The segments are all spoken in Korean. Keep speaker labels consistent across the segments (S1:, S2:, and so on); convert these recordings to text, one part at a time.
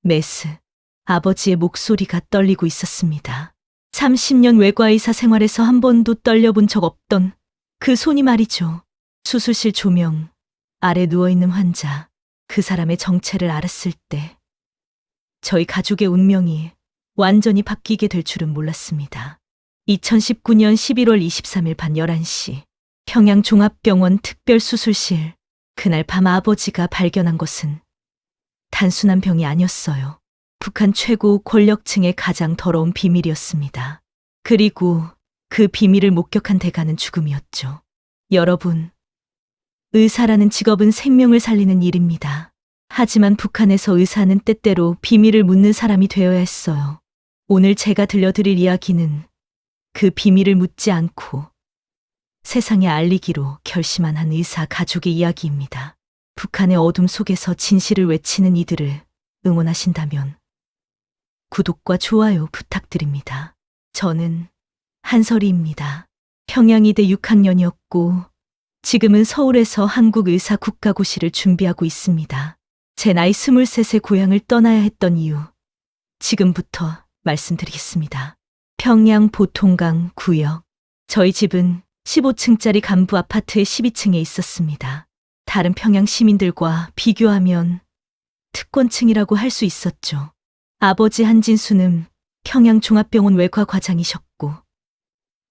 S1: 메스. 아버지의 목소리가 떨리고 있었습니다. 30년 외과의사 생활에서 한 번도 떨려본 적 없던 그 손이 말이죠. 수술실 조명 아래 누워있는 환자, 그 사람의 정체를 알았을 때 저희 가족의 운명이 완전히 바뀌게 될 줄은 몰랐습니다. 2019년 11월 23일 밤 11시 평양종합병원 특별수술실. 그날 밤 아버지가 발견한 것은 단순한 병이 아니었어요. 북한 최고 권력층의 가장 더러운 비밀이었습니다. 그리고 그 비밀을 목격한 대가는 죽음이었죠. 여러분, 의사라는 직업은 생명을 살리는 일입니다. 하지만 북한에서 의사는 때때로 비밀을 묻는 사람이 되어야 했어요. 오늘 제가 들려드릴 이야기는 그 비밀을 묻지 않고 세상에 알리기로 결심한 한 의사 가족의 이야기입니다. 북한의 어둠 속에서 진실을 외치는 이들을 응원하신다면 구독과 좋아요 부탁드립니다. 저는 한설이입니다. 평양이대 6학년이었고 지금은 서울에서 한국의사국가고시를 준비하고 있습니다. 제 나이 23세 고향을 떠나야 했던 이유, 지금부터 말씀드리겠습니다. 평양 보통강 구역. 저희 집은 15층짜리 간부 아파트의 12층에 있었습니다. 다른 평양 시민들과 비교하면 특권층이라고 할 수 있었죠. 아버지 한진수는 평양종합병원 외과 과장이셨고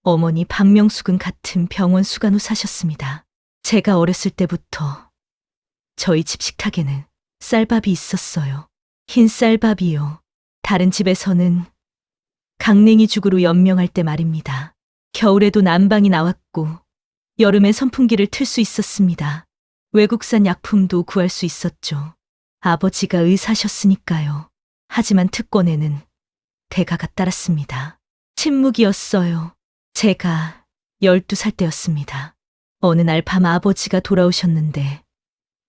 S1: 어머니 박명숙은 같은 병원 수간호사셨습니다. 제가 어렸을 때부터 저희 집 식탁에는 쌀밥이 있었어요. 흰 쌀밥이요. 다른 집에서는 강냉이죽으로 연명할 때 말입니다. 겨울에도 난방이 나왔고 여름엔 선풍기를 틀 수 있었습니다. 외국산 약품도 구할 수 있었죠. 아버지가 의사셨으니까요. 하지만 특권에는 대가가 따랐습니다. 침묵이었어요. 제가 12살 때였습니다. 어느 날 밤 아버지가 돌아오셨는데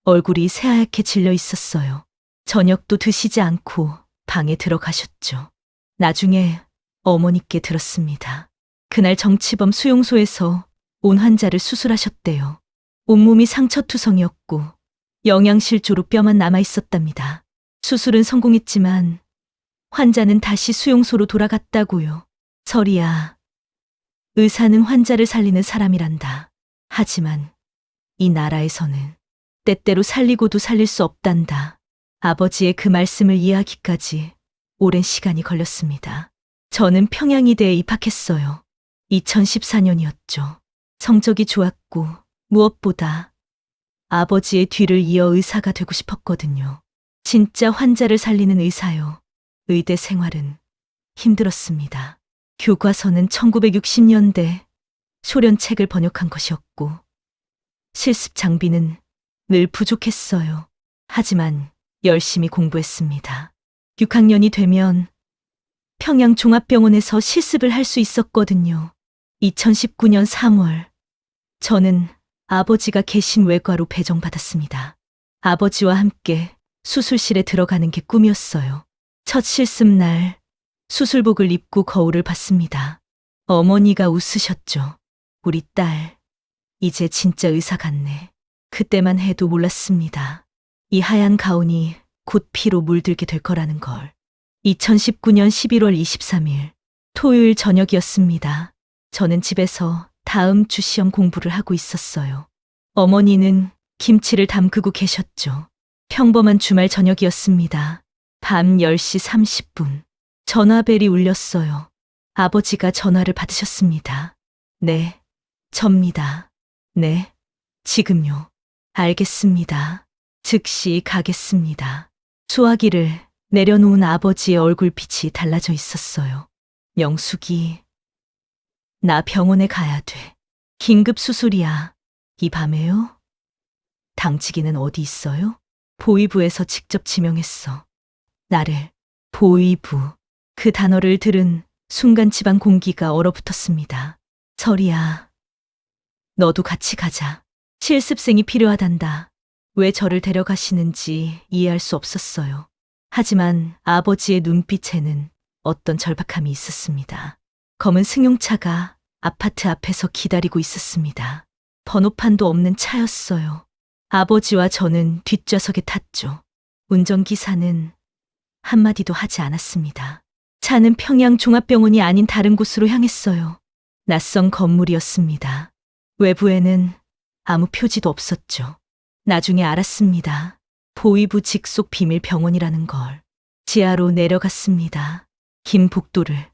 S1: 얼굴이 새하얗게 질려 있었어요. 저녁도 드시지 않고 방에 들어가셨죠. 나중에 어머니께 들었습니다. 그날 정치범 수용소에서 온 환자를 수술하셨대요. 온몸이 상처투성이었고 영양실조로 뼈만 남아 있었답니다. 수술은 성공했지만 환자는 다시 수용소로 돌아갔다고요. 설이야, 의사는 환자를 살리는 사람이란다. 하지만 이 나라에서는 때때로 살리고도 살릴 수 없단다. 아버지의 그 말씀을 이해하기까지 오랜 시간이 걸렸습니다. 저는 평양이대에 입학했어요. 2014년이었죠. 성적이 좋았고 무엇보다 아버지의 뒤를 이어 의사가 되고 싶었거든요. 진짜 환자를 살리는 의사요. 의대 생활은 힘들었습니다. 교과서는 1960년대 소련 책을 번역한 것이었고 실습 장비는 늘 부족했어요. 하지만 열심히 공부했습니다. 6학년이 되면 평양종합병원에서 실습을 할 수 있었거든요. 2019년 3월, 저는 아버지가 계신 외과로 배정받았습니다. 아버지와 함께 수술실에 들어가는 게 꿈이었어요. 첫 실습날, 수술복을 입고 거울을 봤습니다. 어머니가 웃으셨죠. 우리 딸, 이제 진짜 의사 같네. 그때만 해도 몰랐습니다. 이 하얀 가운이 곧 피로 물들게 될 거라는 걸. 2019년 11월 23일, 토요일 저녁이었습니다. 저는 집에서 다음 주 시험 공부를 하고 있었어요. 어머니는 김치를 담그고 계셨죠. 평범한 주말 저녁이었습니다. 밤 10시 30분. 전화벨이 울렸어요. 아버지가 전화를 받으셨습니다. 네, 접니다. 네, 지금요. 알겠습니다. 즉시 가겠습니다. 수화기를 내려놓은 아버지의 얼굴빛이 달라져 있었어요. 명숙이, 나 병원에 가야 돼. 긴급 수술이야. 이 밤에요? 당직이는 어디 있어요? 보위부에서 직접 지명했어. 나를. 보위부. 그 단어를 들은 순간 집안 공기가 얼어붙었습니다. 설이야, 너도 같이 가자. 실습생이 필요하단다. 왜 저를 데려가시는지 이해할 수 없었어요. 하지만 아버지의 눈빛에는 어떤 절박함이 있었습니다. 검은 승용차가 아파트 앞에서 기다리고 있었습니다. 번호판도 없는 차였어요. 아버지와 저는 뒷좌석에 탔죠. 운전기사는 한마디도 하지 않았습니다. 차는 평양 종합병원이 아닌 다른 곳으로 향했어요. 낯선 건물이었습니다. 외부에는 아무 표지도 없었죠. 나중에 알았습니다. 보위부 직속 비밀병원이라는 걸. 지하로 내려갔습니다. 긴 복도를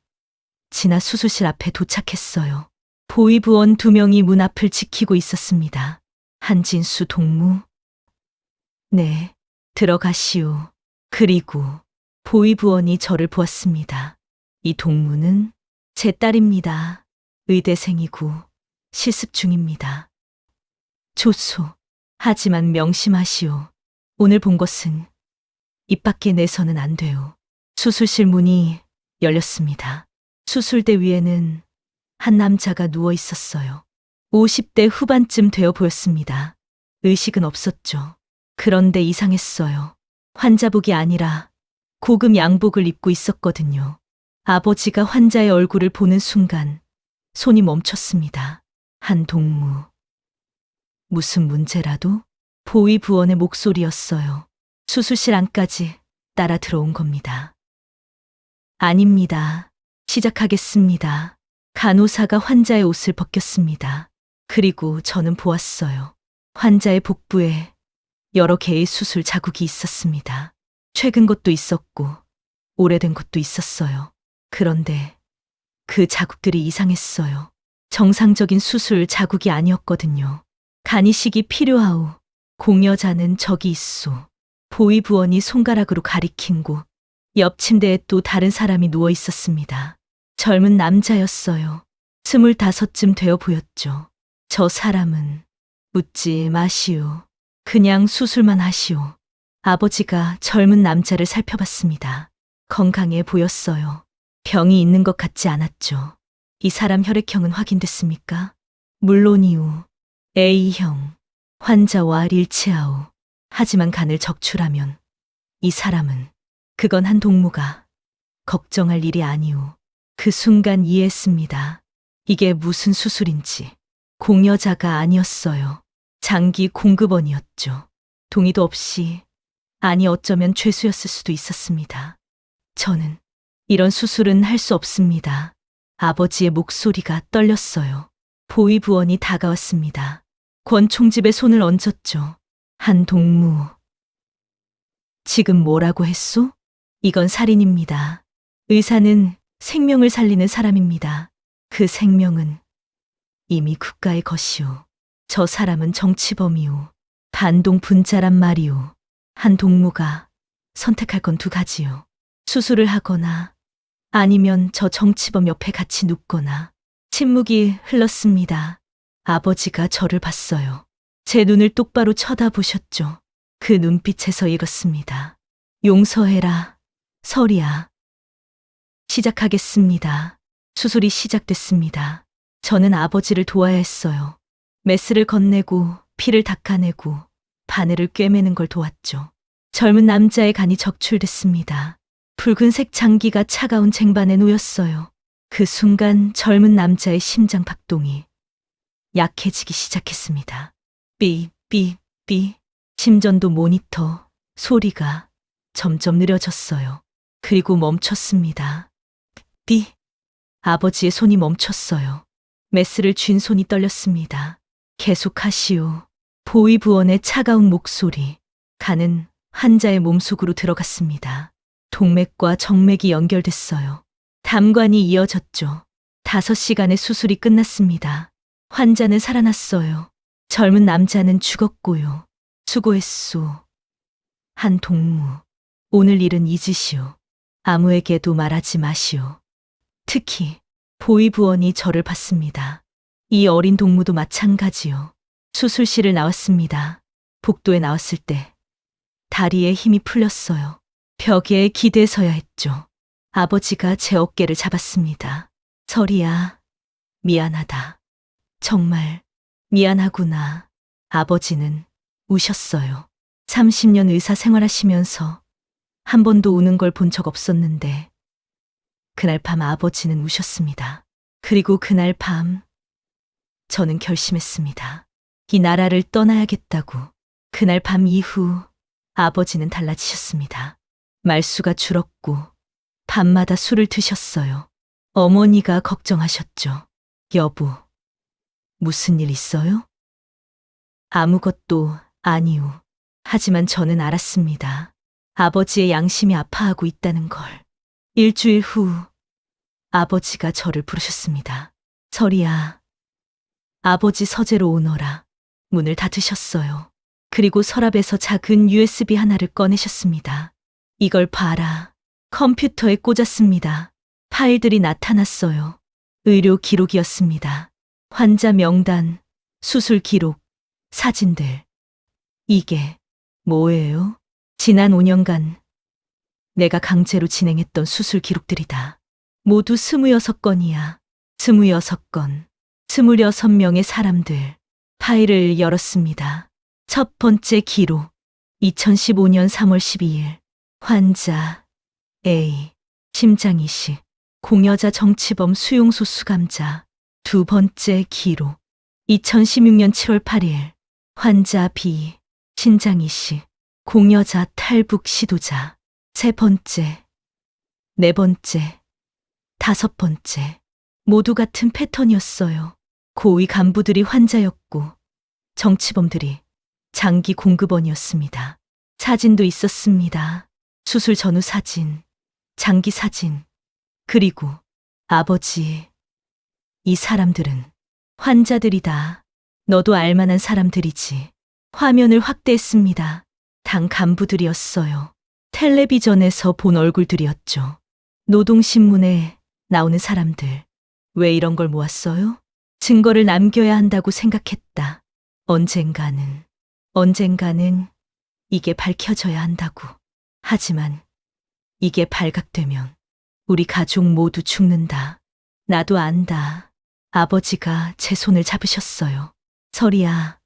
S1: 지나 수술실 앞에 도착했어요. 보위부원 2명이 문 앞을 지키고 있었습니다. 한진수 동무. 네, 들어가시오. 그리고 보위부원이 저를 보았습니다. 이 동무는 제 딸입니다. 의대생이고 실습 중입니다. 조소. 하지만 명심하시오. 오늘 본 것은 입 밖에 내서는 안 돼요. 수술실 문이 열렸습니다. 수술대 위에는 한 남자가 누워 있었어요. 50대 후반쯤 되어 보였습니다. 의식은 없었죠. 그런데 이상했어요. 환자복이 아니라 고급 양복을 입고 있었거든요. 아버지가 환자의 얼굴을 보는 순간 손이 멈췄습니다. 한 동무. 무슨 문제라도? 보위부원의 목소리였어요. 수술실 안까지 따라 들어온 겁니다. 아닙니다. 시작하겠습니다. 간호사가 환자의 옷을 벗겼습니다. 그리고 저는 보았어요. 환자의 복부에 여러 개의 수술 자국이 있었습니다. 최근 것도 있었고 오래된 것도 있었어요. 그런데 그 자국들이 이상했어요. 정상적인 수술 자국이 아니었거든요. 간이식이 필요하오. 공여자는 저기 있소. 보위부원이 손가락으로 가리킨 곳. 옆 침대에 또 다른 사람이 누워 있었습니다. 젊은 남자였어요. 25쯤 되어 보였죠. 저 사람은 묻지 마시오. 그냥 수술만 하시오. 아버지가 젊은 남자를 살펴봤습니다. 건강해 보였어요. 병이 있는 것 같지 않았죠. 이 사람 혈액형은 확인됐습니까? 물론이오. A형. 환자와 일치하오. 하지만 간을 적출하면 이 사람은 그건 한 동무가 걱정할 일이 아니오. 그 순간 이해했습니다. 이게 무슨 수술인지. 공여자가 아니었어요. 장기 공급원이었죠. 동의도 없이, 아니 어쩌면 죄수였을 수도 있었습니다. 저는 이런 수술은 할 수 없습니다. 아버지의 목소리가 떨렸어요. 보위부원이 다가왔습니다. 권총집에 손을 얹었죠. 한 동무. 지금 뭐라고 했소? 이건 살인입니다. 의사는 생명을 살리는 사람입니다. 그 생명은 이미 국가의 것이오. 저 사람은 정치범이오. 반동 분자란 말이오. 한 동무가 선택할 건 2가지요. 수술을 하거나 아니면 저 정치범 옆에 같이 눕거나. 침묵이 흘렀습니다. 아버지가 저를 봤어요. 제 눈을 똑바로 쳐다보셨죠. 그 눈빛에서 읽었습니다. 용서해라, 설이야. 시작하겠습니다. 수술이 시작됐습니다. 저는 아버지를 도와야 했어요. 메스를 건네고 피를 닦아내고 바늘을 꿰매는 걸 도왔죠. 젊은 남자의 간이 적출됐습니다. 붉은색 장기가 차가운 쟁반에 놓였어요. 그 순간 젊은 남자의 심장 박동이 약해지기 시작했습니다. 삐, 삐, 삐. 심전도 모니터, 소리가 점점 느려졌어요. 그리고 멈췄습니다. 삐. 아버지의 손이 멈췄어요. 메스를 쥔 손이 떨렸습니다. 계속하시오. 보위부원의 차가운 목소리. 간은 환자의 몸속으로 들어갔습니다. 동맥과 정맥이 연결됐어요. 담관이 이어졌죠. 5시간의 수술이 끝났습니다. 환자는 살아났어요. 젊은 남자는 죽었고요. 수고했소. 한 동무. 오늘 일은 잊으시오. 아무에게도 말하지 마시오. 특히 보위부원이 저를 봤습니다. 이 어린 동무도 마찬가지요. 수술실을 나왔습니다. 복도에 나왔을 때 다리에 힘이 풀렸어요. 벽에 기대서야 했죠. 아버지가 제 어깨를 잡았습니다. 설이야, 미안하다. 정말 미안하구나. 아버지는 우셨어요. 30년 의사 생활하시면서 한 번도 우는 걸 본 적 없었는데 그날 밤 아버지는 우셨습니다. 그리고 그날 밤 저는 결심했습니다. 이 나라를 떠나야겠다고. 그날 밤 이후 아버지는 달라지셨습니다. 말수가 줄었고 밤마다 술을 드셨어요. 어머니가 걱정하셨죠. 여보, 무슨 일 있어요? 아무것도 아니오. 하지만 저는 알았습니다. 아버지의 양심이 아파하고 있다는 걸. 일주일 후 아버지가 저를 부르셨습니다. 설이야, 아버지 서재로 오너라. 문을 닫으셨어요. 그리고 서랍에서 작은 USB 하나를 꺼내셨습니다. 이걸 봐라. 컴퓨터에 꽂았습니다. 파일들이 나타났어요. 의료 기록이었습니다. 환자 명단, 수술 기록, 사진들. 이게 뭐예요? 지난 5년간 내가 강제로 진행했던 수술 기록들이다. 모두 26건이야. 26건. 26명의 사람들. 파일을 열었습니다. 첫 번째 기록. 2015년 3월 12일. 환자 A. 심장 이식. 공여자 정치범 수용소 수감자. 두 번째 기록. 2016년 7월 8일. 환자 B. 신장 이식. 공여자 탈북 시도자. 세 번째. 네 번째. 다섯 번째. 모두 같은 패턴이었어요. 고위 간부들이 환자였고 정치범들이 장기 공급원이었습니다. 사진도 있었습니다. 수술 전후 사진, 장기 사진, 그리고 아버지. 이 사람들은 환자들이다. 너도 알만한 사람들이지. 화면을 확대했습니다. 당 간부들이었어요. 텔레비전에서 본 얼굴들이었죠. 노동신문에 나오는 사람들. 왜 이런 걸 모았어요? 증거를 남겨야 한다고 생각했다. 언젠가는 이게 밝혀져야 한다고. 하지만 이게 발각되면 우리 가족 모두 죽는다. 나도 안다. 아버지가 제 손을 잡으셨어요. 설이야,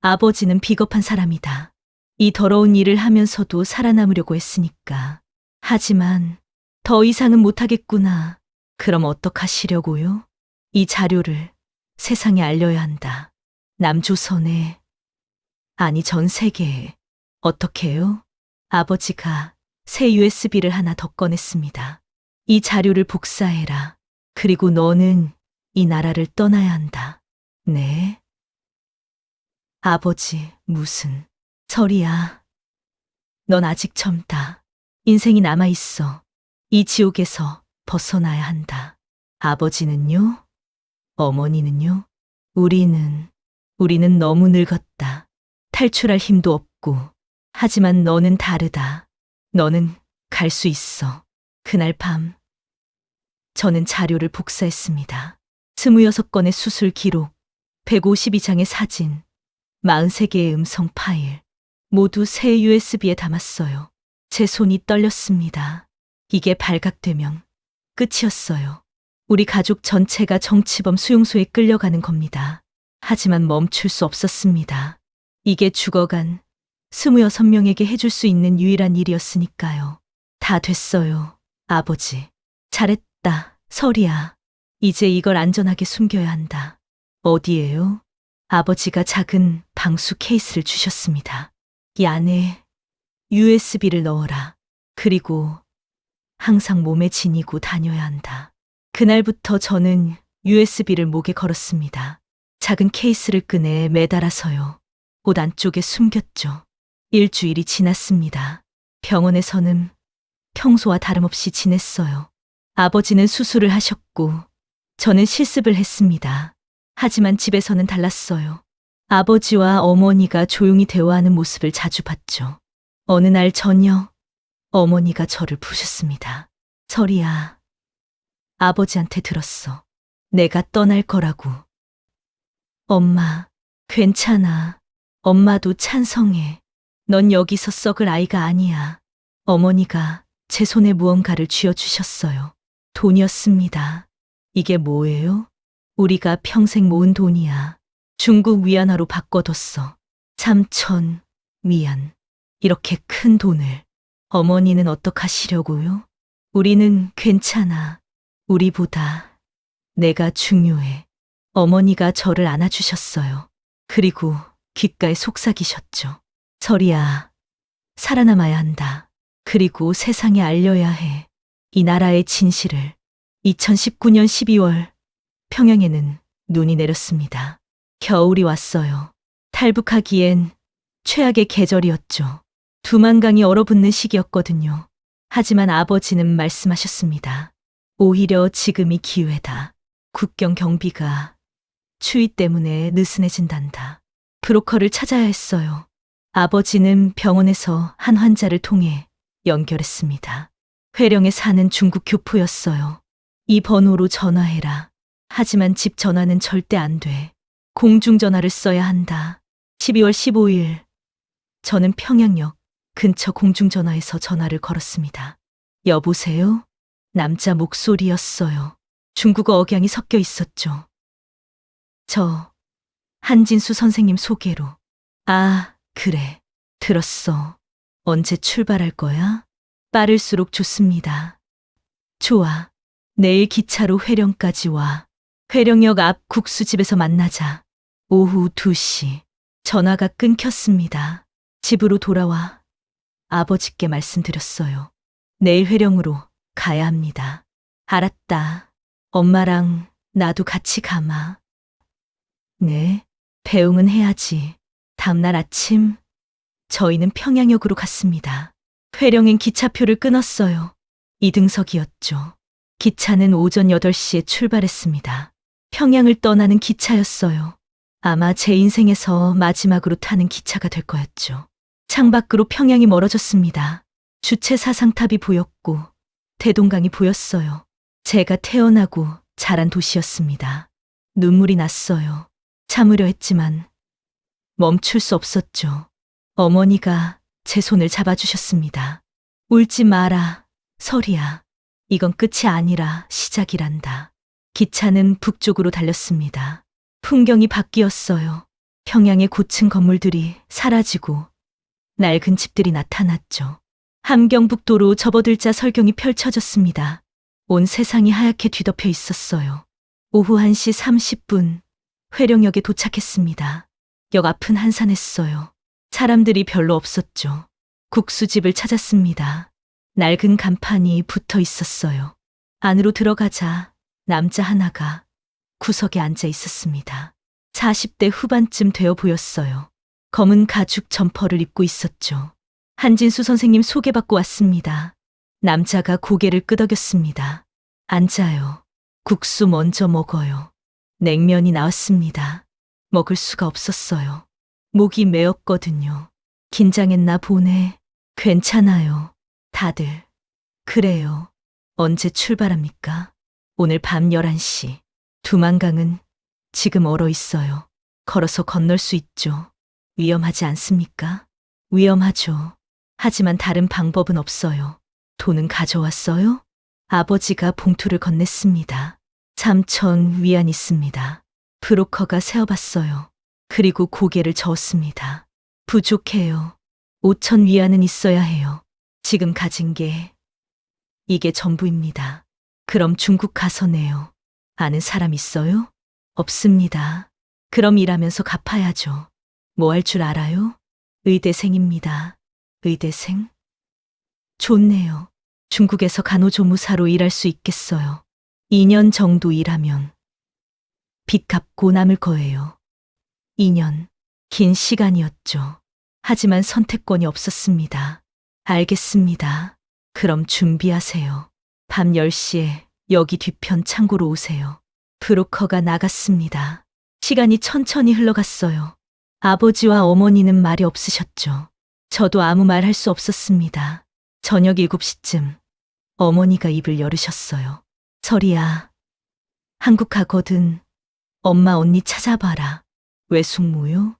S1: 아버지는 비겁한 사람이다. 이 더러운 일을 하면서도 살아남으려고 했으니까. 하지만 더 이상은 못하겠구나. 그럼 어떡하시려고요? 이 자료를 세상에 알려야 한다. 남조선에, 아니 전 세계에. 어떻게 해요? 아버지가 새 USB를 하나 더 꺼냈습니다. 이 자료를 복사해라. 그리고 너는 이 나라를 떠나야 한다. 네? 아버지, 무슨. 설이야, 넌 아직 젊다. 인생이 남아있어. 이 지옥에서 벗어나야 한다. 아버지는요? 어머니는요? 우리는 너무 늙었다. 탈출할 힘도 없고. 하지만 너는 다르다. 너는 갈 수 있어. 그날 밤, 저는 자료를 복사했습니다. 26건의 수술 기록, 152장의 사진, 43개의 음성 파일, 모두 새 USB에 담았어요. 제 손이 떨렸습니다. 이게 발각되면 끝이었어요. 우리 가족 전체가 정치범 수용소에 끌려가는 겁니다. 하지만 멈출 수 없었습니다. 이게 죽어간 26명에게 해줄 수 있는 유일한 일이었으니까요. 다 됐어요, 아버지. 잘했다, 설이야. 이제 이걸 안전하게 숨겨야 한다. 어디에요? 아버지가 작은 방수 케이스를 주셨습니다. 이 안에 USB를 넣어라. 그리고 항상 몸에 지니고 다녀야 한다. 그날부터 저는 USB를 목에 걸었습니다. 작은 케이스를 끈에 매달아서요. 옷 안쪽에 숨겼죠. 일주일이 지났습니다. 병원에서는 평소와 다름없이 지냈어요. 아버지는 수술을 하셨고 저는 실습을 했습니다. 하지만 집에서는 달랐어요. 아버지와 어머니가 조용히 대화하는 모습을 자주 봤죠. 어느 날 저녁, 어머니가 저를 부르셨습니다. 설이야, 아버지한테 들었어. 내가 떠날 거라고. 엄마, 괜찮아. 엄마도 찬성해. 넌 여기서 썩을 아이가 아니야. 어머니가 제 손에 무언가를 쥐어주셨어요. 돈이었습니다. 이게 뭐예요? 우리가 평생 모은 돈이야. 중국 위안화로 바꿔뒀어. 3,000 위안. 이렇게 큰 돈을. 어머니는 어떡하시려고요? 우리는 괜찮아. 우리보다 내가 중요해. 어머니가 저를 안아주셨어요. 그리고 귓가에 속삭이셨죠. 설이야, 살아남아야 한다. 그리고 세상에 알려야 해. 이 나라의 진실을. 2019년 12월 평양에는 눈이 내렸습니다. 겨울이 왔어요. 탈북하기엔 최악의 계절이었죠. 두만강이 얼어붙는 시기였거든요. 하지만 아버지는 말씀하셨습니다. 오히려 지금이 기회다. 국경 경비가 추위 때문에 느슨해진단다. 브로커를 찾아야 했어요. 아버지는 병원에서 한 환자를 통해 연결했습니다. 회령에 사는 중국 교포였어요. 이 번호로 전화해라. 하지만 집 전화는 절대 안 돼. 공중전화를 써야 한다. 12월 15일 저는 평양역 근처 공중전화에서 전화를 걸었습니다. 여보세요? 남자 목소리였어요. 중국어 억양이 섞여 있었죠. 저 한진수 선생님 소개로. 아, 그래. 들었어. 언제 출발할 거야? 빠를수록 좋습니다. 좋아. 내일 기차로 회령까지 와. 회령역 앞 국수집에서 만나자. 오후 2시. 전화가 끊겼습니다. 집으로 돌아와 아버지께 말씀드렸어요. 내일 회령으로 가야 합니다. 알았다. 엄마랑 나도 같이 가마. 네, 배웅은 해야지. 다음날 아침 저희는 평양역으로 갔습니다. 회령엔 기차표를 끊었어요. 2등석이었죠. 기차는 오전 8시에 출발했습니다. 평양을 떠나는 기차였어요. 아마 제 인생에서 마지막으로 타는 기차가 될 거였죠. 창밖으로 평양이 멀어졌습니다. 주체 사상탑이 보였고 대동강이 보였어요. 제가 태어나고 자란 도시였습니다. 눈물이 났어요. 참으려 했지만 멈출 수 없었죠. 어머니가 제 손을 잡아주셨습니다. 울지 마라, 설이야. 이건 끝이 아니라 시작이란다. 기차는 북쪽으로 달렸습니다. 풍경이 바뀌었어요. 평양의 고층 건물들이 사라지고 낡은 집들이 나타났죠. 함경북도로 접어들자 설경이 펼쳐졌습니다. 온 세상이 하얗게 뒤덮여 있었어요. 오후 1시 30분 회령역에 도착했습니다. 역 앞은 한산했어요. 사람들이 별로 없었죠. 국수집을 찾았습니다. 낡은 간판이 붙어 있었어요. 안으로 들어가자 남자 하나가 구석에 앉아 있었습니다. 40대 후반쯤 되어 보였어요. 검은 가죽 점퍼를 입고 있었죠. 한진수 선생님 소개받고 왔습니다. 남자가 고개를 끄덕였습니다. 앉아요. 국수 먼저 먹어요. 냉면이 나왔습니다. 먹을 수가 없었어요. 목이 메었거든요. 긴장했나 보네. 괜찮아요. 다들. 그래요. 언제 출발합니까? 오늘 밤 11시. 두만강은 지금 얼어 있어요. 걸어서 건널 수 있죠. 위험하지 않습니까? 위험하죠. 하지만 다른 방법은 없어요. 돈은 가져왔어요? 아버지가 봉투를 건넸습니다. 3천 위안 있습니다. 브로커가 세어봤어요. 그리고 고개를 저었습니다. 부족해요. 5천 위안은 있어야 해요. 지금 가진 게 이게 전부입니다. 그럼 중국 가서 내요. 아는 사람 있어요? 없습니다. 그럼 일하면서 갚아야죠. 뭐 할 줄 알아요? 의대생입니다. 의대생? 좋네요. 중국에서 간호조무사로 일할 수 있겠어요. 2년 정도 일하면 빚 갚고 남을 거예요. 2년. 긴 시간이었죠. 하지만 선택권이 없었습니다. 알겠습니다. 그럼 준비하세요. 밤 10시에 여기 뒤편 창고로 오세요. 브로커가 나갔습니다. 시간이 천천히 흘러갔어요. 아버지와 어머니는 말이 없으셨죠. 저도 아무 말 할 수 없었습니다. 저녁 7시쯤 어머니가 입을 열으셨어요. 설이야. 한국 가거든. 엄마 언니 찾아봐라. 외숙모요?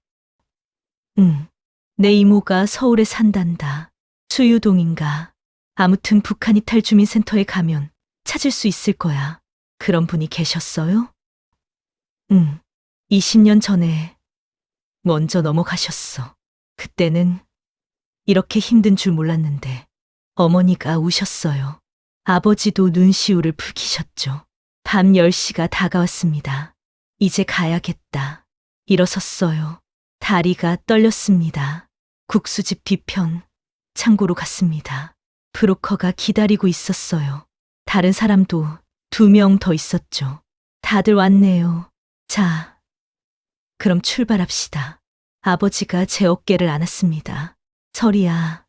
S1: 응. 내 이모가 서울에 산단다. 수유동인가. 아무튼 북한 이탈 주민센터에 가면 찾을 수 있을 거야. 그런 분이 계셨어요? 응. 20년 전에 먼저 넘어가셨어. 그때는 이렇게 힘든 줄 몰랐는데 어머니가 우셨어요. 아버지도 눈시울을 붉히셨죠. 밤 10시가 다가왔습니다. 이제 가야겠다. 일어섰어요. 다리가 떨렸습니다. 국수집 뒤편 창고로 갔습니다. 브로커가 기다리고 있었어요. 다른 사람도 2명 더 있었죠. 다들 왔네요. 자, 그럼 출발합시다. 아버지가 제 어깨를 안았습니다. 설이야,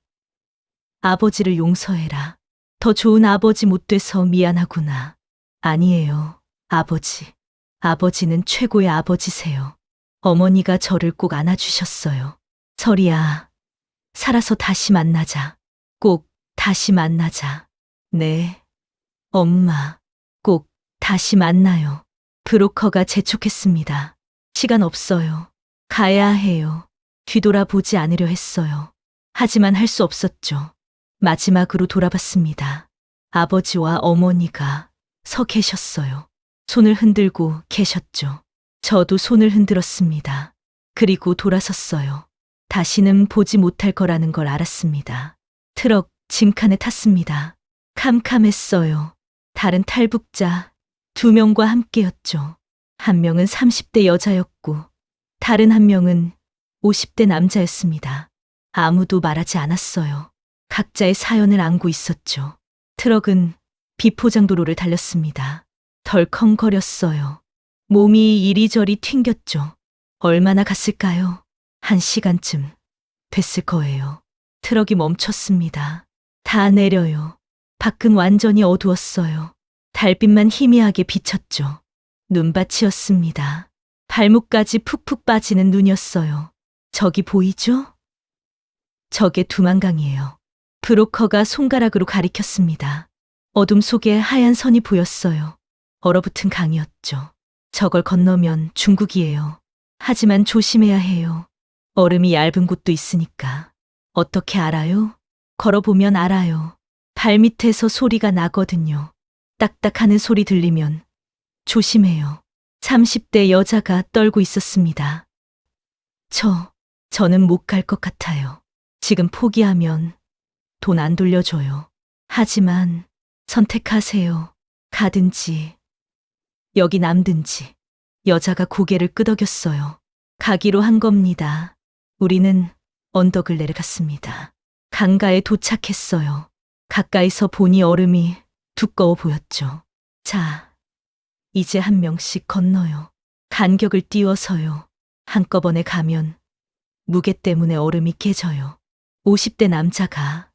S1: 아버지를 용서해라. 더 좋은 아버지 못 돼서 미안하구나. 아니에요, 아버지. 아버지는 최고의 아버지세요. 어머니가 저를 꼭 안아주셨어요. 설이야, 살아서 다시 만나자. 꼭 다시 만나자. 네, 엄마, 꼭 다시 만나요. 브로커가 재촉했습니다. 시간 없어요. 가야 해요. 뒤돌아보지 않으려 했어요. 하지만 할 수 없었죠. 마지막으로 돌아봤습니다. 아버지와 어머니가 서 계셨어요. 손을 흔들고 계셨죠. 저도 손을 흔들었습니다. 그리고 돌아섰어요. 다시는 보지 못할 거라는 걸 알았습니다. 트럭 짐칸에 탔습니다. 캄캄했어요. 다른 탈북자 2명과 함께였죠. 한 명은 30대 여자였고 다른 한 명은 50대 남자였습니다. 아무도 말하지 않았어요. 각자의 사연을 안고 있었죠. 트럭은 비포장도로를 달렸습니다. 덜컹거렸어요. 몸이 이리저리 튕겼죠. 얼마나 갔을까요? 1시간쯤 됐을 거예요. 트럭이 멈췄습니다. 다 내려요. 밖은 완전히 어두웠어요. 달빛만 희미하게 비쳤죠. 눈밭이었습니다. 발목까지 푹푹 빠지는 눈이었어요. 저기 보이죠? 저게 두만강이에요. 브로커가 손가락으로 가리켰습니다. 어둠 속에 하얀 선이 보였어요. 얼어붙은 강이었죠. 저걸 건너면 중국이에요. 하지만 조심해야 해요. 얼음이 얇은 곳도 있으니까. 어떻게 알아요? 걸어보면 알아요. 발밑에서 소리가 나거든요. 딱딱하는 소리 들리면 조심해요. 30대 여자가 떨고 있었습니다. 저는 못 갈 것 같아요. 지금 포기하면 돈 안 돌려줘요. 하지만 선택하세요. 가든지 여기 남든지. 여자가 고개를 끄덕였어요. 가기로 한 겁니다. 우리는 언덕을 내려갔습니다. 강가에 도착했어요. 가까이서 보니 얼음이 두꺼워 보였죠. 자, 이제 한 명씩 건너요. 간격을 띄워서요. 한꺼번에 가면 무게 때문에 얼음이 깨져요. 50대 남자가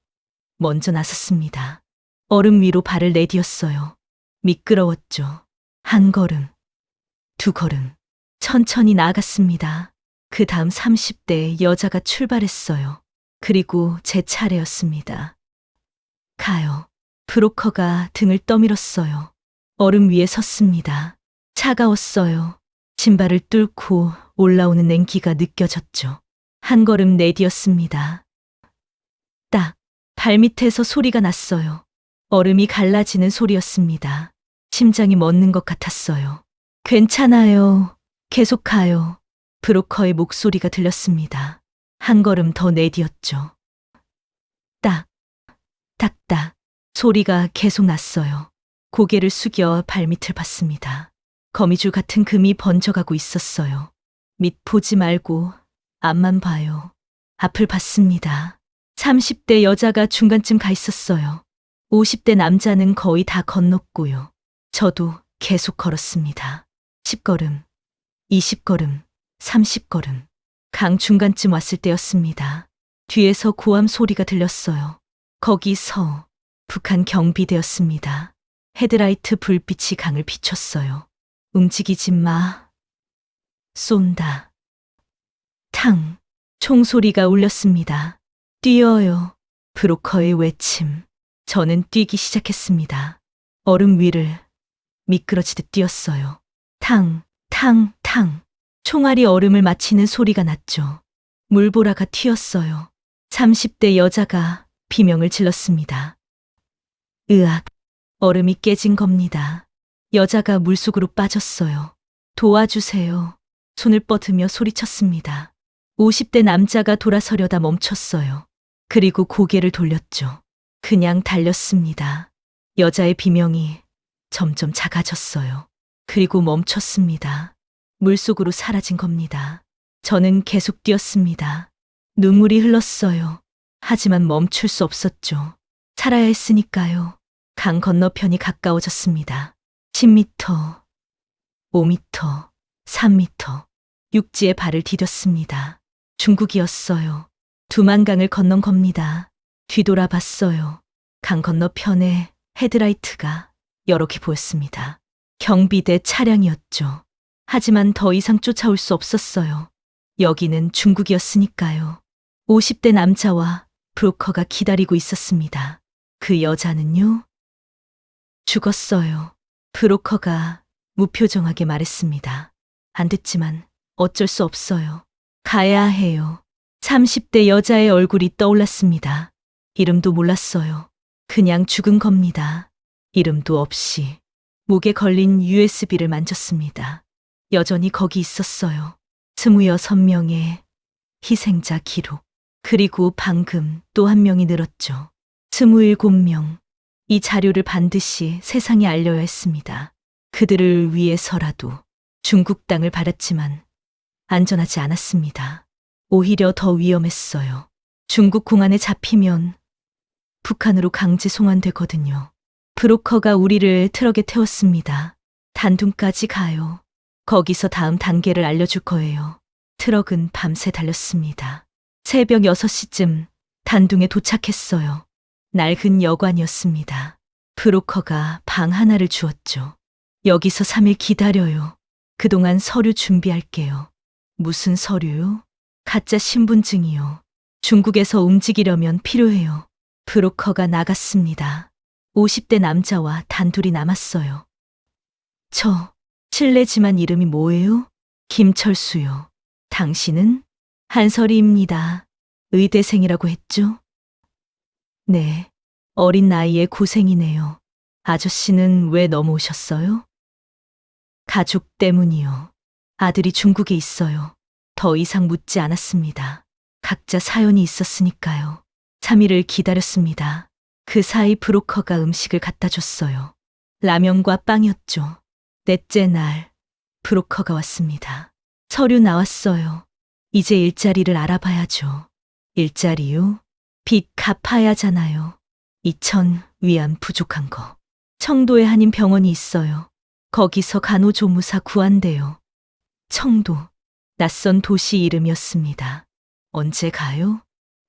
S1: 먼저 나섰습니다. 얼음 위로 발을 내디뎠어요. 미끄러웠죠. 한 걸음, 2걸음, 천천히 나아갔습니다. 그 다음 30대 여자가 출발했어요. 그리고 제 차례였습니다. 가요. 브로커가 등을 떠밀었어요. 얼음 위에 섰습니다. 차가웠어요. 신발을 뚫고 올라오는 냉기가 느껴졌죠. 한 걸음 내디뎠습니다. 딱 발밑에서 소리가 났어요. 얼음이 갈라지는 소리였습니다. 심장이 멎는 것 같았어요. 괜찮아요. 계속 가요. 브로커의 목소리가 들렸습니다. 한 걸음 더 내디뎠죠. 딱, 딱딱 소리가 계속 났어요. 고개를 숙여 발밑을 봤습니다. 거미줄 같은 금이 번져가고 있었어요. 밑 보지 말고 앞만 봐요. 앞을 봤습니다. 30대 여자가 중간쯤 가 있었어요. 50대 남자는 거의 다 건넜고요. 저도 계속 걸었습니다. 10걸음, 20걸음, 30걸음. 강 중간쯤 왔을 때였습니다. 뒤에서 고함 소리가 들렸어요. 거기서 북한 경비대였습니다. 헤드라이트 불빛이 강을 비췄어요. 움직이지 마. 쏜다. 탕. 총소리가 울렸습니다. 뛰어요. 브로커의 외침. 저는 뛰기 시작했습니다. 얼음 위를 미끄러지듯 뛰었어요. 탕, 탕, 탕. 총알이 얼음을 맞히는 소리가 났죠. 물보라가 튀었어요. 30대 여자가 비명을 질렀습니다. 으악, 얼음이 깨진 겁니다. 여자가 물속으로 빠졌어요. 도와주세요. 손을 뻗으며 소리쳤습니다. 50대 남자가 돌아서려다 멈췄어요. 그리고 고개를 돌렸죠. 그냥 달렸습니다. 여자의 비명이 점점 작아졌어요. 그리고 멈췄습니다. 물속으로 사라진 겁니다. 저는 계속 뛰었습니다. 눈물이 흘렀어요. 하지만 멈출 수 없었죠. 살아야 했으니까요. 강 건너편이 가까워졌습니다. 10m, 5m, 3m. 육지에 발을 디뎠습니다. 중국이었어요. 두만강을 건넌 겁니다. 뒤돌아봤어요. 강 건너편에 헤드라이트가 여러 개 보였습니다. 경비대 차량이었죠. 하지만 더 이상 쫓아올 수 없었어요. 여기는 중국이었으니까요. 50대 남자와 브로커가 기다리고 있었습니다. 그 여자는요? 죽었어요. 브로커가 무표정하게 말했습니다. 안 됐지만 어쩔 수 없어요. 가야 해요. 30대 여자의 얼굴이 떠올랐습니다. 이름도 몰랐어요. 그냥 죽은 겁니다. 이름도 없이. 목에 걸린 USB를 만졌습니다. 여전히 거기 있었어요. 26명의 희생자 기록. 그리고 방금 또 한 명이 늘었죠. 27명. 이 자료를 반드시 세상에 알려야 했습니다. 그들을 위해서라도 중국 땅을 받았지만 안전하지 않았습니다. 오히려 더 위험했어요. 중국 공안에 잡히면 북한으로 강제 송환되거든요. 브로커가 우리를 트럭에 태웠습니다. 단둥까지 가요. 거기서 다음 단계를 알려줄 거예요. 트럭은 밤새 달렸습니다. 새벽 6시쯤 단둥에 도착했어요. 낡은 여관이었습니다. 브로커가 방 하나를 주었죠. 여기서 3일 기다려요. 그동안 서류 준비할게요. 무슨 서류요? 가짜 신분증이요. 중국에서 움직이려면 필요해요. 브로커가 나갔습니다. 50대 남자와 단둘이 남았어요. 실례지만 이름이 뭐예요? 김철수요. 당신은? 한설이입니다. 의대생이라고 했죠? 네. 어린 나이에 고생이네요. 아저씨는 왜 넘어오셨어요? 가족 때문이요. 아들이 중국에 있어요. 더 이상 묻지 않았습니다. 각자 사연이 있었으니까요. 3일을 기다렸습니다. 그 사이 브로커가 음식을 갖다 줬어요. 라면과 빵이었죠. 넷째 날, 브로커가 왔습니다. 서류 나왔어요. 이제 일자리를 알아봐야죠. 일자리요? 빚 갚아야 하잖아요. 2,000위안 부족한 거. 청도에 한인병원이 있어요. 거기서 간호조무사 구한대요. 청도, 낯선 도시 이름이었습니다. 언제 가요?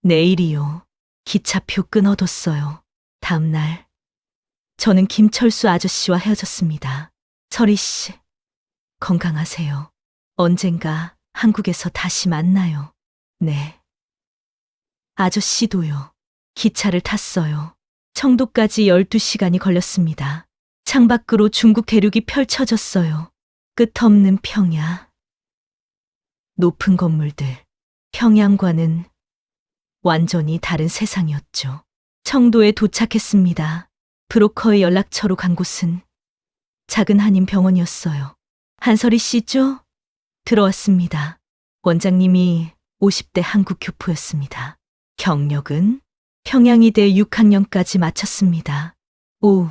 S1: 내일이요. 기차표 끊어뒀어요. 다음 날, 저는 김철수 아저씨와 헤어졌습니다. 설희 씨, 건강하세요. 언젠가 한국에서 다시 만나요. 네. 아저씨도요. 기차를 탔어요. 청도까지 12시간이 걸렸습니다. 창밖으로 중국 대륙이 펼쳐졌어요. 끝없는 평야. 높은 건물들. 평양과는 완전히 다른 세상이었죠. 청도에 도착했습니다. 브로커의 연락처로 간 곳은 작은 한인 병원이었어요. 한설희 씨죠? 들어왔습니다. 원장님이 50대 한국 교포였습니다. 경력은 평양이대 6학년까지 마쳤습니다. 오,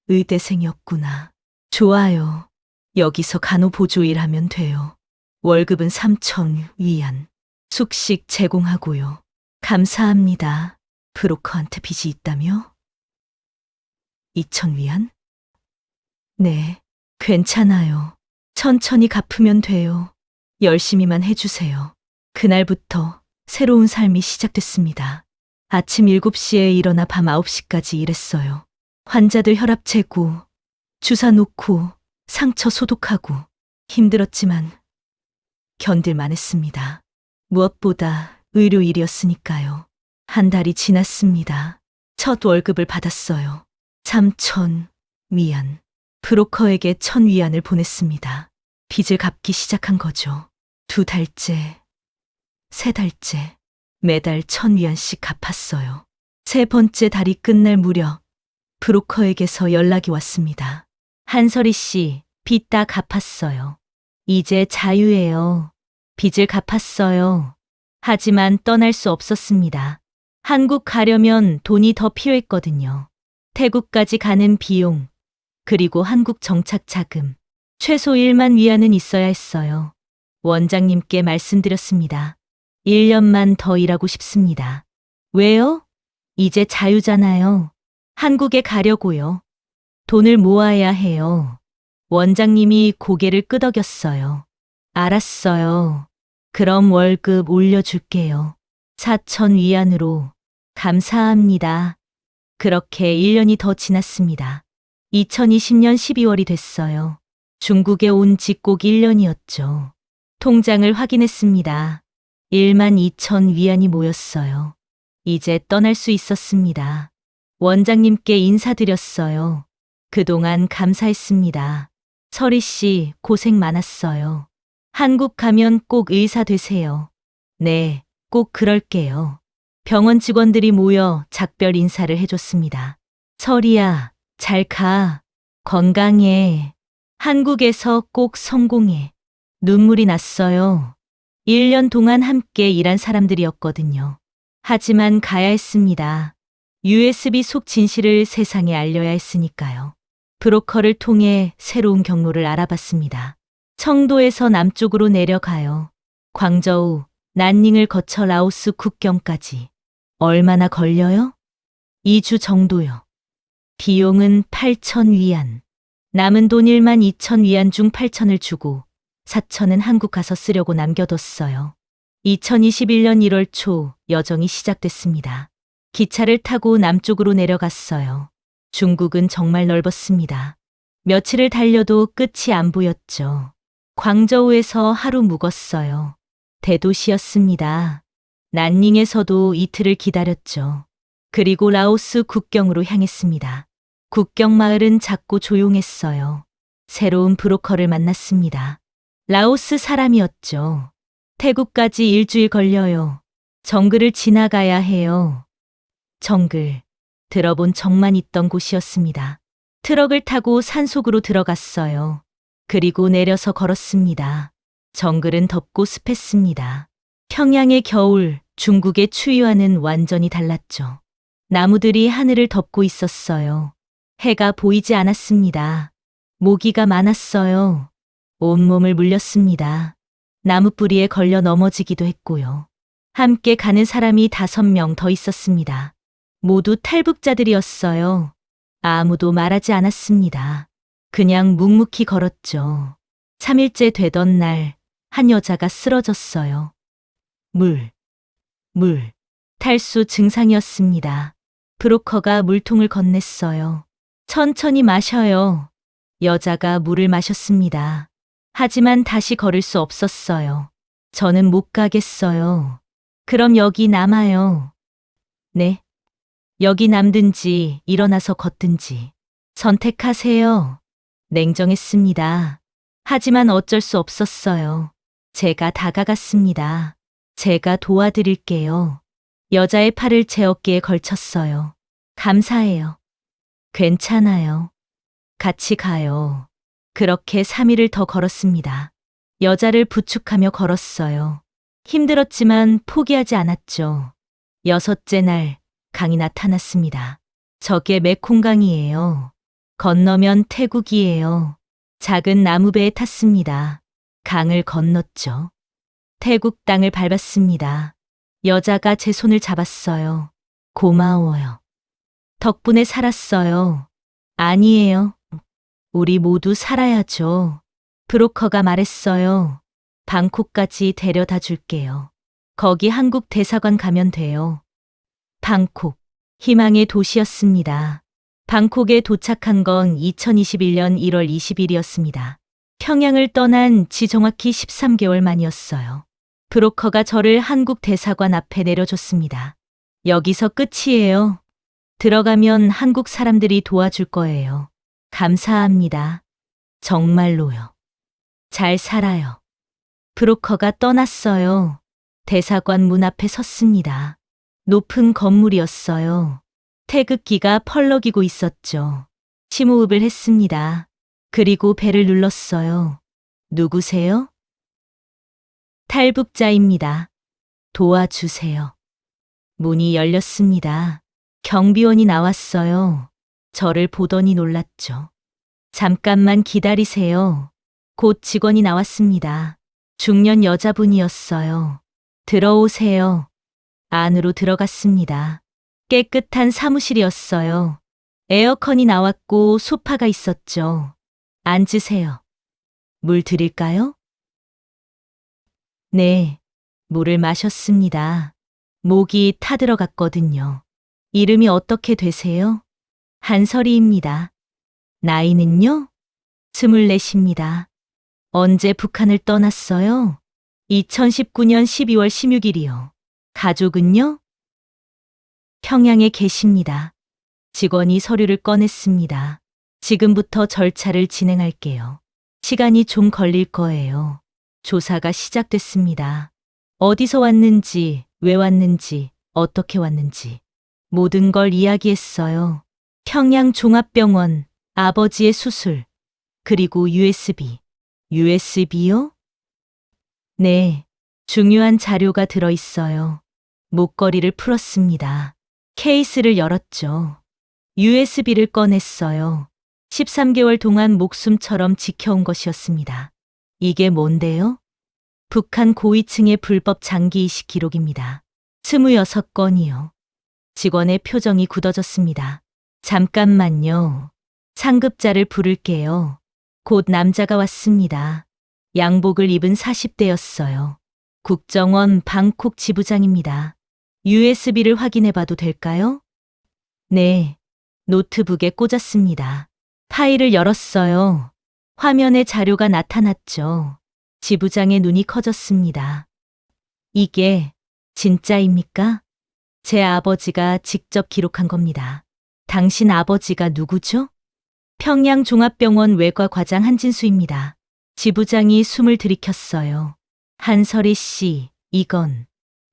S1: 의대생이었구나. 좋아요. 여기서 간호보조 일하면 돼요. 월급은 3,000위안. 숙식 제공하고요. 감사합니다. 브로커한테 빚이 있다며? 2,000위안? 네, 괜찮아요. 천천히 갚으면 돼요. 열심히만 해주세요. 그날부터 새로운 삶이 시작됐습니다. 아침 7시에 일어나 밤 9시까지 일했어요. 환자들 혈압 재고, 주사 놓고, 상처 소독하고. 힘들었지만 견딜만 했습니다. 무엇보다 의료 일이었으니까요. 한 달이 지났습니다. 첫 월급을 받았어요. 3,000위안. 브로커에게 1,000위안을 보냈습니다. 빚을 갚기 시작한 거죠. 2달째, 3달째, 매달 1,000위안씩 갚았어요. 세 번째 달이 끝날 무렵 브로커에게서 연락이 왔습니다. 한설희 씨, 빚 다 갚았어요. 이제 자유예요. 빚을 갚았어요. 하지만 떠날 수 없었습니다. 한국 가려면 돈이 더 필요했거든요. 태국까지 가는 비용, 그리고 한국 정착 자금, 최소 1만 위안은 있어야 했어요. 원장님께 말씀드렸습니다. 1년만 더 일하고 싶습니다. 왜요? 이제 자유잖아요. 한국에 가려고요. 돈을 모아야 해요. 원장님이 고개를 끄덕였어요. 알았어요. 그럼 월급 올려줄게요. 4천 위안으로. 감사합니다. 그렇게 1년이 더 지났습니다. 2020년 12월이 됐어요. 중국에 온 지 꼭 1년이었죠. 통장을 확인했습니다. 1만 2천 위안이 모였어요. 이제 떠날 수 있었습니다. 원장님께 인사드렸어요. 그동안 감사했습니다. 설희 씨, 고생 많았어요. 한국 가면 꼭 의사 되세요. 네, 꼭 그럴게요. 병원 직원들이 모여 작별 인사를 해줬습니다. 설희야, 잘 가. 건강해. 한국에서 꼭 성공해. 눈물이 났어요. 1년 동안 함께 일한 사람들이었거든요. 하지만 가야 했습니다. USB 속 진실을 세상에 알려야 했으니까요. 브로커를 통해 새로운 경로를 알아봤습니다. 청도에서 남쪽으로 내려가요. 광저우, 난닝을 거쳐 라오스 국경까지. 얼마나 걸려요? 2주 정도요. 비용은 8천 위안. 남은 돈 1만 2천 위안 중 8천을 주고 4천은 한국 가서 쓰려고 남겨뒀어요. 2021년 1월 초 여정이 시작됐습니다. 기차를 타고 남쪽으로 내려갔어요. 중국은 정말 넓었습니다. 며칠을 달려도 끝이 안 보였죠. 광저우에서 하루 묵었어요. 대도시였습니다. 난닝에서도 이틀을 기다렸죠. 그리고 라오스 국경으로 향했습니다. 국경 마을은 작고 조용했어요. 새로운 브로커를 만났습니다. 라오스 사람이었죠. 태국까지 일주일 걸려요. 정글을 지나가야 해요. 정글. 들어본 적만 있던 곳이었습니다. 트럭을 타고 산속으로 들어갔어요. 그리고 내려서 걸었습니다. 정글은 덥고 습했습니다. 평양의 겨울, 중국의 추위와는 완전히 달랐죠. 나무들이 하늘을 덮고 있었어요. 해가 보이지 않았습니다. 모기가 많았어요. 온몸을 물렸습니다. 나무 뿌리에 걸려 넘어지기도 했고요. 함께 가는 사람이 5명 더 있었습니다. 모두 탈북자들이었어요. 아무도 말하지 않았습니다. 그냥 묵묵히 걸었죠. 3일째 되던 날, 한 여자가 쓰러졌어요. 물. 탈수 증상이었습니다. 브로커가 물통을 건넸어요. 천천히 마셔요. 여자가 물을 마셨습니다. 하지만 다시 걸을 수 없었어요. 저는 못 가겠어요. 그럼 여기 남아요. 네. 여기 남든지 일어나서 걷든지 선택하세요. 냉정했습니다. 하지만 어쩔 수 없었어요. 제가 다가갔습니다. 제가 도와드릴게요. 여자의 팔을 제 어깨에 걸쳤어요. 감사해요. 괜찮아요. 같이 가요. 그렇게 3일을 더 걸었습니다. 여자를 부축하며 걸었어요. 힘들었지만 포기하지 않았죠. 6째 날, 강이 나타났습니다. 저게 메콩강이에요. 건너면 태국이에요. 작은 나무배에 탔습니다. 강을 건넜죠. 태국 땅을 밟았습니다. 여자가 제 손을 잡았어요. 고마워요. 덕분에 살았어요. 아니에요. 우리 모두 살아야죠. 브로커가 말했어요. 방콕까지 데려다 줄게요. 거기 한국 대사관 가면 돼요. 방콕, 희망의 도시였습니다. 방콕에 도착한 건 2021년 1월 20일이었습니다. 평양을 떠난 지 정확히 13개월 만이었어요. 브로커가 저를 한국 대사관 앞에 내려줬습니다. 여기서 끝이에요. 들어가면 한국 사람들이 도와줄 거예요. 감사합니다. 정말로요. 잘 살아요. 브로커가 떠났어요. 대사관 문 앞에 섰습니다. 높은 건물이었어요. 태극기가 펄럭이고 있었죠. 심호흡을 했습니다. 그리고 벨을 눌렀어요. 누구세요? 탈북자입니다. 도와주세요. 문이 열렸습니다. 경비원이 나왔어요. 저를 보더니 놀랐죠. 잠깐만 기다리세요. 곧 직원이 나왔습니다. 중년 여자분이었어요. 들어오세요. 안으로 들어갔습니다. 깨끗한 사무실이었어요. 에어컨이 나왔고 소파가 있었죠. 앉으세요. 물 드릴까요? 네, 물을 마셨습니다. 목이 타들어갔거든요. 이름이 어떻게 되세요? 한설이입니다. 나이는요? 24입니다. 언제 북한을 떠났어요? 2019년 12월 16일이요. 가족은요? 평양에 계십니다. 직원이 서류를 꺼냈습니다. 지금부터 절차를 진행할게요. 시간이 좀 걸릴 거예요. 조사가 시작됐습니다. 어디서 왔는지, 왜 왔는지, 어떻게 왔는지 모든 걸 이야기했어요. 평양 종합병원, 아버지의 수술, 그리고 USB. USB요? 네, 중요한 자료가 들어있어요. 목걸이를 풀었습니다. 케이스를 열었죠. USB를 꺼냈어요. 13개월 동안 목숨처럼 지켜온 것이었습니다. 이게 뭔데요? 북한 고위층의 불법 장기 이식 기록입니다. 26건이요. 직원의 표정이 굳어졌습니다. 잠깐만요. 상급자를 부를게요. 곧 남자가 왔습니다. 양복을 입은 40대였어요. 국정원 방콕 지부장입니다. USB를 확인해 봐도 될까요? 네. 노트북에 꽂았습니다. 파일을 열었어요. 화면에 자료가 나타났죠. 지부장의 눈이 커졌습니다. 이게 진짜입니까? 제 아버지가 직접 기록한 겁니다. 당신 아버지가 누구죠? 평양 종합병원 외과 과장 한진수입니다. 지부장이 숨을 들이켰어요. 한설이 씨, 이건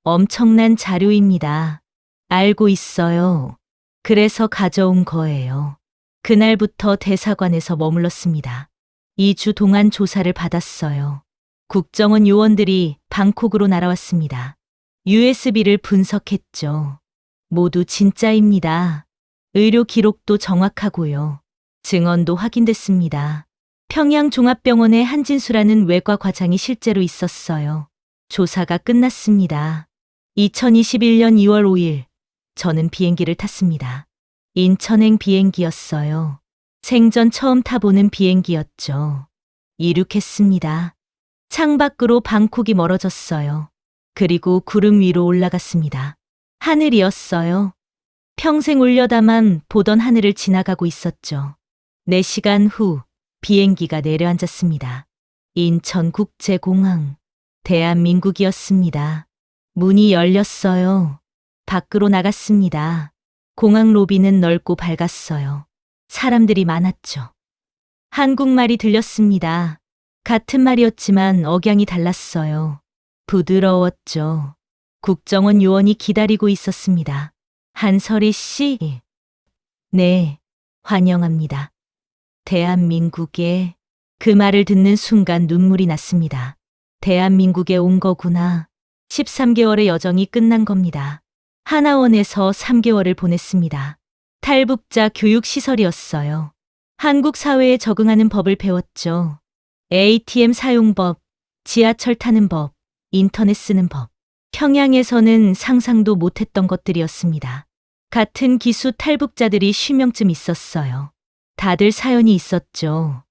S1: 엄청난 자료입니다. 알고 있어요. 그래서 가져온 거예요. 그날부터 대사관에서 머물렀습니다. 2주 동안 조사를 받았어요. 국정원 요원들이 방콕으로 날아왔습니다. USB를 분석했죠. 모두 진짜입니다. 의료 기록도 정확하고요. 증언도 확인됐습니다. 평양종합병원에 한진수라는 외과 과장이 실제로 있었어요. 조사가 끝났습니다. 2021년 2월 5일, 저는 비행기를 탔습니다. 인천행 비행기였어요. 생전 처음 타보는 비행기였죠. 이륙했습니다. 창밖으로 방콕이 멀어졌어요. 그리고 구름 위로 올라갔습니다. 하늘이었어요. 평생 울려다만 보던 하늘을 지나가고 있었죠. 4시간 후 비행기가 내려앉았습니다. 인천국제공항, 대한민국이었습니다. 문이 열렸어요. 밖으로 나갔습니다. 공항 로비는 넓고 밝았어요. 사람들이 많았죠. 한국말이 들렸습니다. 같은 말이었지만 억양이 달랐어요. 부드러웠죠. 국정원 요원이 기다리고 있었습니다. 한설이 씨? 네, 환영합니다. 대한민국에 그 말을 듣는 순간 눈물이 났습니다. 대한민국에 온 거구나. 13개월의 여정이 끝난 겁니다. 하나원에서 3개월을 보냈습니다. 탈북자 교육시설이었어요. 한국 사회에 적응하는 법을 배웠죠. ATM 사용법, 지하철 타는 법, 인터넷 쓰는 법. 평양에서는 상상도 못했던 것들이었습니다. 같은 기수 탈북자들이 10명쯤 있었어요. 다들 사연이 있었죠.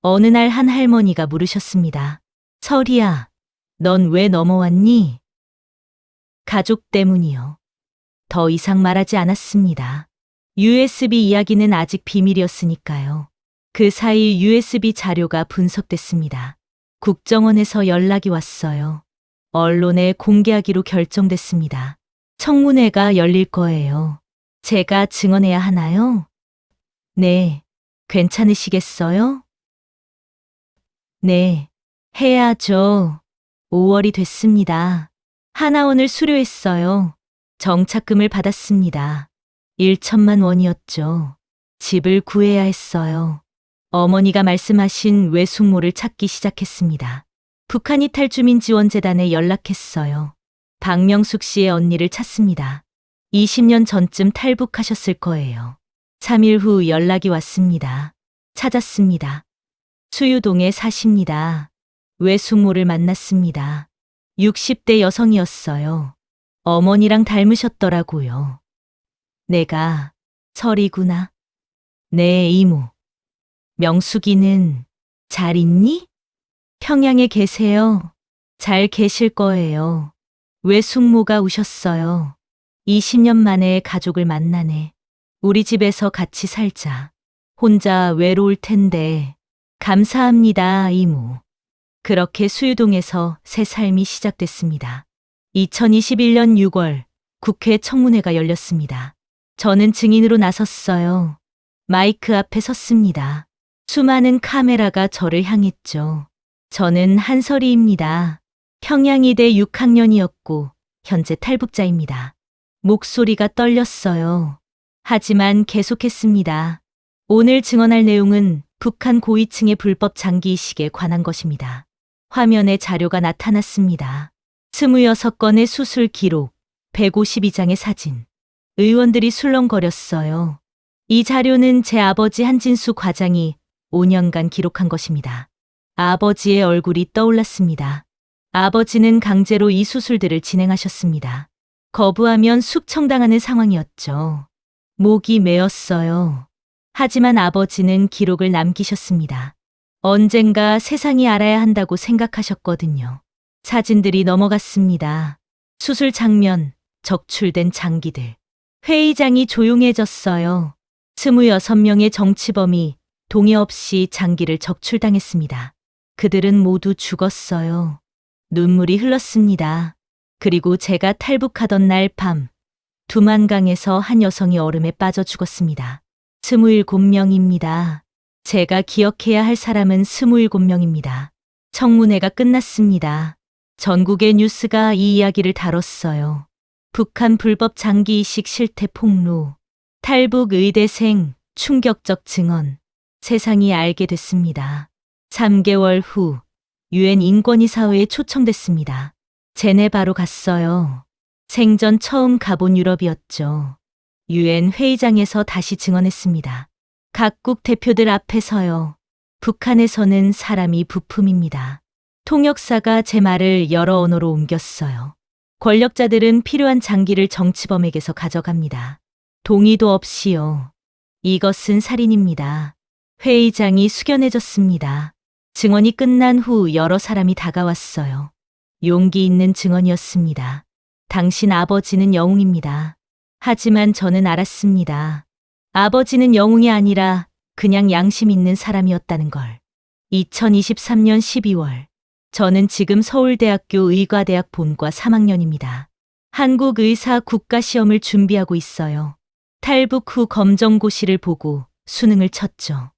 S1: 어느 날 한 할머니가 물으셨습니다. 설이야, 넌 왜 넘어왔니? 가족 때문이요. 더 이상 말하지 않았습니다. USB 이야기는 아직 비밀이었으니까요. 그 사이 USB 자료가 분석됐습니다. 국정원에서 연락이 왔어요. 언론에 공개하기로 결정됐습니다. 청문회가 열릴 거예요. 제가 증언해야 하나요? 네. 괜찮으시겠어요? 네. 해야죠. 5월이 됐습니다. 하나원을 수료했어요. 정착금을 받았습니다. 1천만 원이었죠. 집을 구해야 했어요. 어머니가 말씀하신 외숙모를 찾기 시작했습니다. 북한 이탈 주민지원재단에 연락했어요. 박명숙 씨의 언니를 찾습니다. 20년 전쯤 탈북하셨을 거예요. 3일 후 연락이 왔습니다. 찾았습니다. 수유동에 사십니다. 외숙모를 만났습니다. 60대 여성이었어요. 어머니랑 닮으셨더라고요. 내가 설이구나. 네, 이모. 명숙이는 잘 있니? 평양에 계세요. 잘 계실 거예요. 외숙모가 우셨어요. 20년 만에 가족을 만나네. 우리 집에서 같이 살자. 혼자 외로울 텐데. 감사합니다, 이모. 그렇게 수유동에서 새 삶이 시작됐습니다. 2021년 6월 국회 청문회가 열렸습니다. 저는 증인으로 나섰어요. 마이크 앞에 섰습니다. 수많은 카메라가 저를 향했죠. 저는 한설이입니다. 평양이대 6학년이었고 현재 탈북자입니다. 목소리가 떨렸어요. 하지만 계속했습니다. 오늘 증언할 내용은 북한 고위층의 불법 장기 이식에 관한 것입니다. 화면에 자료가 나타났습니다. 26건의 수술 기록, 152장의 사진. 의원들이 술렁거렸어요. 이 자료는 제 아버지 한진수 과장이 5년간 기록한 것입니다. 아버지의 얼굴이 떠올랐습니다. 아버지는 강제로 이 수술들을 진행하셨습니다. 거부하면 숙청당하는 상황이었죠. 목이 메었어요. 하지만 아버지는 기록을 남기셨습니다. 언젠가 세상이 알아야 한다고 생각하셨거든요. 사진들이 넘어갔습니다. 수술 장면, 적출된 장기들. 회의장이 조용해졌어요. 26명의 정치범이 동의 없이 장기를 적출당했습니다. 그들은 모두 죽었어요. 눈물이 흘렀습니다. 그리고 제가 탈북하던 날 밤, 두만강에서 한 여성이 얼음에 빠져 죽었습니다. 27명입니다. 제가 기억해야 할 사람은 27명입니다. 청문회가 끝났습니다. 전국의 뉴스가 이 이야기를 다뤘어요. 북한 불법 장기 이식 실태 폭로, 탈북 의대생, 충격적 증언. 세상이 알게 됐습니다. 3개월 후 유엔 인권이사회에 초청됐습니다. 제네바로 갔어요. 생전 처음 가본 유럽이었죠. 유엔 회의장에서 다시 증언했습니다. 각국 대표들 앞에서요. 북한에서는 사람이 부품입니다. 통역사가 제 말을 여러 언어로 옮겼어요. 권력자들은 필요한 장기를 정치범에게서 가져갑니다. 동의도 없이요. 이것은 살인입니다. 회의장이 숙연해졌습니다. 증언이 끝난 후 여러 사람이 다가왔어요. 용기 있는 증언이었습니다. 당신 아버지는 영웅입니다. 하지만 저는 알았습니다. 아버지는 영웅이 아니라 그냥 양심 있는 사람이었다는 걸. 2023년 12월. 저는 지금 서울대학교 의과대학 본과 3학년입니다. 한국의사 국가시험을 준비하고 있어요. 탈북 후 검정고시를 보고 수능을 쳤죠.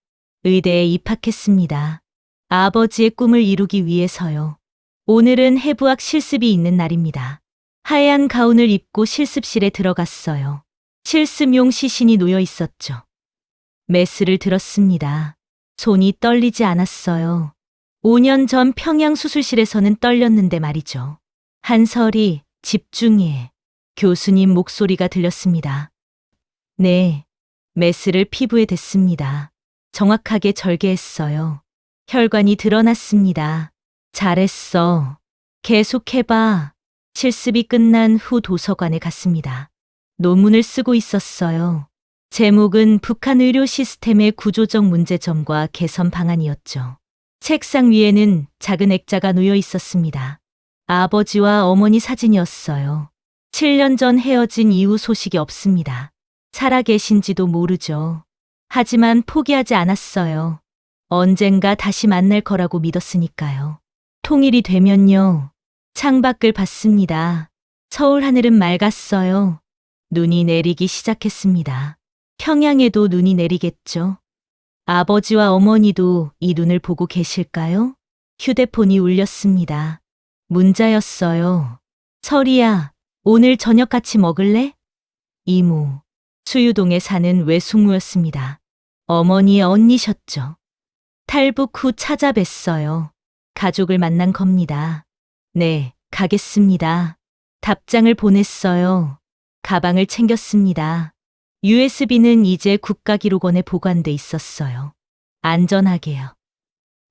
S1: 의대에 입학했습니다. 아버지의 꿈을 이루기 위해서요. 오늘은 해부학 실습이 있는 날입니다. 하얀 가운을 입고 실습실에 들어갔어요. 실습용 시신이 놓여 있었죠. 메스를 들었습니다. 손이 떨리지 않았어요. 5년 전 평양 수술실에서는 떨렸는데 말이죠. 한설이 집중해. 교수님 목소리가 들렸습니다. 네. 메스를 피부에 댔습니다. 정확하게 절개했어요. 혈관이 드러났습니다. 잘했어. 계속해봐. 실습이 끝난 후 도서관에 갔습니다. 논문을 쓰고 있었어요. 제목은 북한 의료 시스템의 구조적 문제점과 개선 방안이었죠. 책상 위에는 작은 액자가 놓여 있었습니다. 아버지와 어머니 사진이었어요. 7년 전 헤어진 이후 소식이 없습니다. 살아계신지도 모르죠. 하지만 포기하지 않았어요. 언젠가 다시 만날 거라고 믿었으니까요. 통일이 되면요. 창밖을 봤습니다. 서울 하늘은 맑았어요. 눈이 내리기 시작했습니다. 평양에도 눈이 내리겠죠. 아버지와 어머니도 이 눈을 보고 계실까요? 휴대폰이 울렸습니다. 문자였어요. 설이야, 오늘 저녁 같이 먹을래? 이모, 수유동에 사는 외숙모였습니다. 어머니의 언니셨죠. 탈북 후 찾아뵀어요. 가족을 만난 겁니다. 네, 가겠습니다. 답장을 보냈어요. 가방을 챙겼습니다. USB는 이제 국가기록원에 보관돼 있었어요. 안전하게요.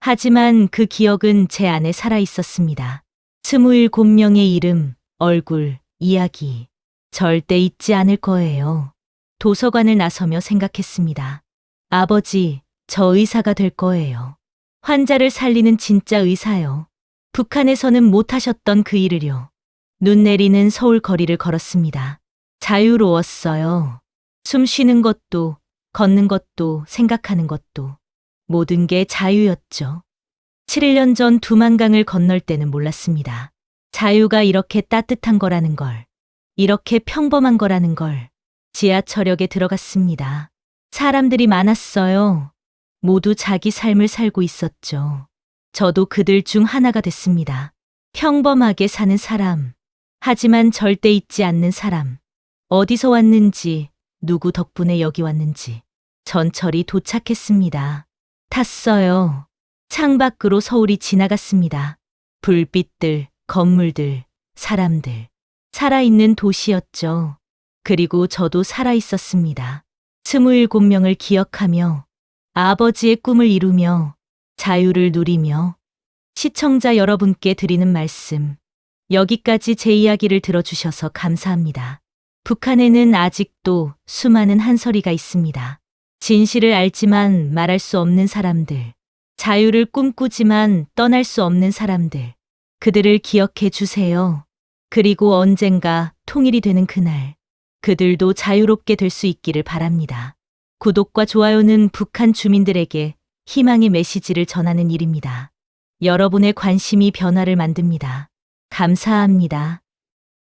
S1: 하지만 그 기억은 제 안에 살아 있었습니다. 27명의 이름, 얼굴, 이야기. 절대 잊지 않을 거예요. 도서관을 나서며 생각했습니다. 아버지, 저 의사가 될 거예요. 환자를 살리는 진짜 의사요. 북한에서는 못하셨던 그 일을요. 눈 내리는 서울 거리를 걸었습니다. 자유로웠어요. 숨 쉬는 것도, 걷는 것도, 생각하는 것도. 모든 게 자유였죠. 7년 전 두만강을 건널 때는 몰랐습니다. 자유가 이렇게 따뜻한 거라는 걸, 이렇게 평범한 거라는 걸. 지하철역에 들어갔습니다. 사람들이 많았어요. 모두 자기 삶을 살고 있었죠. 저도 그들 중 하나가 됐습니다. 평범하게 사는 사람. 하지만 절대 잊지 않는 사람. 어디서 왔는지, 누구 덕분에 여기 왔는지. 전철이 도착했습니다. 탔어요. 창밖으로 서울이 지나갔습니다. 불빛들, 건물들, 사람들. 살아있는 도시였죠. 그리고 저도 살아있었습니다. 27명을 기억하며 아버지의 꿈을 이루며 자유를 누리며 시청자 여러분께 드리는 말씀. 여기까지 제 이야기를 들어주셔서 감사합니다. 북한에는 아직도 수많은 한서리가 있습니다. 진실을 알지만 말할 수 없는 사람들. 자유를 꿈꾸지만 떠날 수 없는 사람들. 그들을 기억해 주세요. 그리고 언젠가 통일이 되는 그날, 그들도 자유롭게 될 수 있기를 바랍니다. 구독과 좋아요는 북한 주민들에게 희망의 메시지를 전하는 일입니다. 여러분의 관심이 변화를 만듭니다. 감사합니다.